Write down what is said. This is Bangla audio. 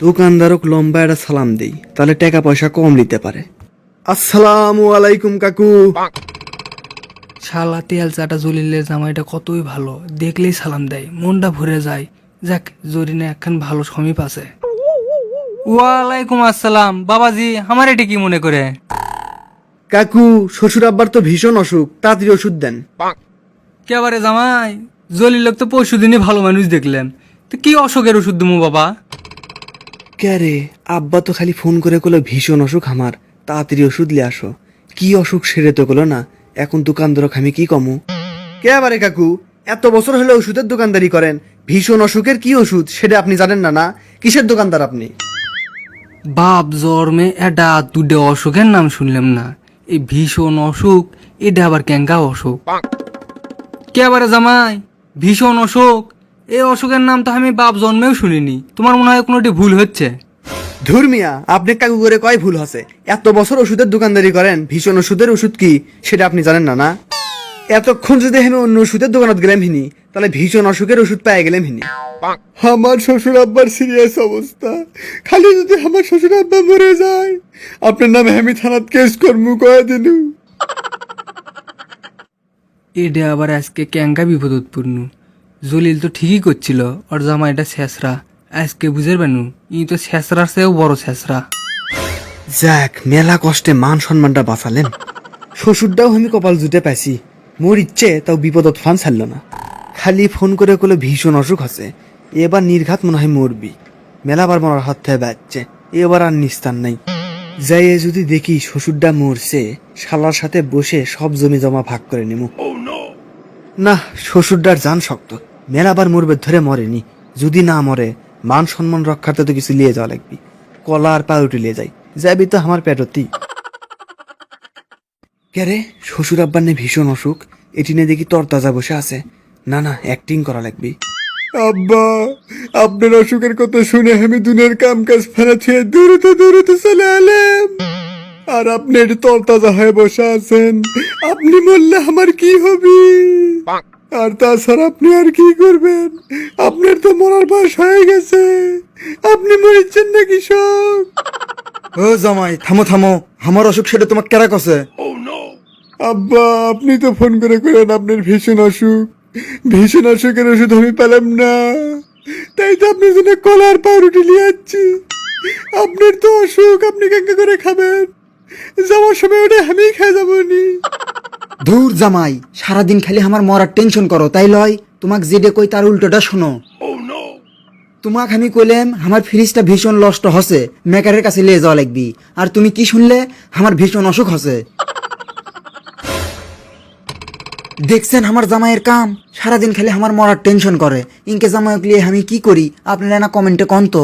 দোকানদারক লম্বা একটা সালাম দেই, তাহলে টাকা পয়সা কম নিতে পারে। আসসালামু আলাইকুম কাকু। শালা তেল চাটা জলিলের জামাইটা কতই ভালো, দেখলেই সালাম দেয়, মনটা ভরে যায়। যাক, জরিনা একখান ভালো সমীপ আছে। ওয়ালাইকুম আসসালাম বাবাজি, আমার এটা কি মনে করে? কাকু, শ্বশুর আব্বার তো ভীষণ অসুখ, তাড়াতাড়ি ওষুধ দেন। কেবারে জামাই, জলিলক তো পরশু দিনই ভালো মানুষ দেখলাম, তো কি অসুখের ওষুধ দেবো বাবা? কে রে, আব্বা তো খালি ফোন করে কলো ভীষণ অসুখ আমার, তাড়াতাড়ি ওষুধ লিয়ে আসো। কি অসুখ সেরে তো কলো না, এখন দোকানদারক আমি কি কমু? কে আবারে কাকু, এত বছর হলে ওষুধের দোকানদারি করেন, ভীষণ অসুখের কি ওষুধ সেটা আপনি জানেন না? না, কিসের দোকানদার আপনি? বাপ জন্মে এটা দুটো অসুখের নাম শুনলাম না, এই ভীষণ অসুখ, এটা আবার ক্যাঙ্কা অসুখ? কেবারে জামাই, ভীষণ অসুখ, এই অসুখের নাম তো আমি বাপ জন্মেও শুনিনি। তোমার মনে হয় কোনোটি ভুল হচ্ছে। ধর্মিয়া, আপনি কাকু করে কয় ভুল হচ্ছে? এত বছর ওষুধের দোকানদারি করেন, ভীষণ ওষুধের ওষুধ কি সেটা আপনি জানেন না? না, এতক্ষণ যদি আমি অন্য ওষুধের দোকানত গেলাম হিনি, তাহলে ভীষণ অসুখের ওষুধ পেয়ে গেলাম হিনি। আমার শ্বশুর আব্বার সিরিয়াস অবস্থা, খালি যদি আমার শ্বশুর আব্বা মরে যায়, আপনার নামে আমি থানাত কেস করবো কয়ে দিলু। এটা আবার আজকে ক্যাঙ্কা বিপদপূর্ণ। জলিল তো ঠিকই করছিল, ওর জামাইটা শেষরা, আজকে বুঝে পানু ই তো শেষরার চেয়েও বড় শেষরা। যাক, মেলা কষ্টে মান সম্মানটা বাঁচালেন। শ্বশুরটাও আমি কপাল জুটে পাইছি, মোর ইচ্ছে তাও বিপদত ফান ছাড়ল না। খালি ফোন করে কলে ভীষণ অসুখ আছে, এবার নির্ঘাত মনে হয় মরবি। মেলাবার মরার হাত থেকে বাঁচছে, এবার আর নিস্তার নাই। যাইয়ে যদি দেখি শ্বশুরটা মরছে, শালার সাথে বসে সব জমি জমা ভাগ করে নিমু। না, শ্বশুরটার জান শক্ত, মেলাবার মরবে ধরে মরেনি। যদি না মরে, মান সম্মান রক্ষার্থে তো কিছু লিয়ে যাওয়া লাগবি। কলা আর পাউরুটি লিয়ে যাবি তো আমার পেটতি। কে রে, শ্বশুর আব্বার নে ভীষণ অসুখ, এটি নিয়ে দেখি তরতাজা বসে আছে। না না, অ্যাক্টিং করা লাগবে। আব্বা, আপনার অসুখের কথা শুনে আমি দুনের কাম কাজ ফেরা ছেড়ে দূরতে চলে এলাম, আর আপনি এটি তরতাজা হয়ে বসে আছেন। আপনি বললে আমার কি হবে? আর তাছাড়া আপনি আর কি করবেন? আপনার তো মরার বয়স হয়ে গেছে, আপনি মরিচ্ছেন না কৃষক। ও জামাই, থামো থামো, আমার অসুখ সেটা তোমাকে কেরা কছে? আব্বা, আপনি তো ফোন করে করেন আপনার ভীষণ অসুখ, ভীষণ অসুখের ওষুধ আমি পেলাম না, তাই তো আপনার জন্য কলার পাউরুটি নিয়ে যাচ্ছি। আপনার তো অসুখ, আপনি কেঙ্কা করে খাবেন? যাওয়ার সময় ওটা আমি খেয়ে যাবো নি। ধুর জামাই, সারাদিন খালি আমার মরার টেনশন করো, তাই লয় তোমাক যেটা কই তার উল্টোটা শোনো। তোমাক আমি কইলাম আমার ফ্রিজটা ভীষণ নষ্ট হচ্ছে, মেকারের কাছে নিয়ে যাওয়া লাগবি, আর তুমি কি শুনলে? আমার ভীষণ অসুখ হচ্ছে। দেখছেন আমার জামাইয়ের কাম, সারাদিন খালি আমার মরার টেনশন করে। ইনকে জামাইক লিয়ে আমি কি করি আপনারা না কমেন্টে কন তো।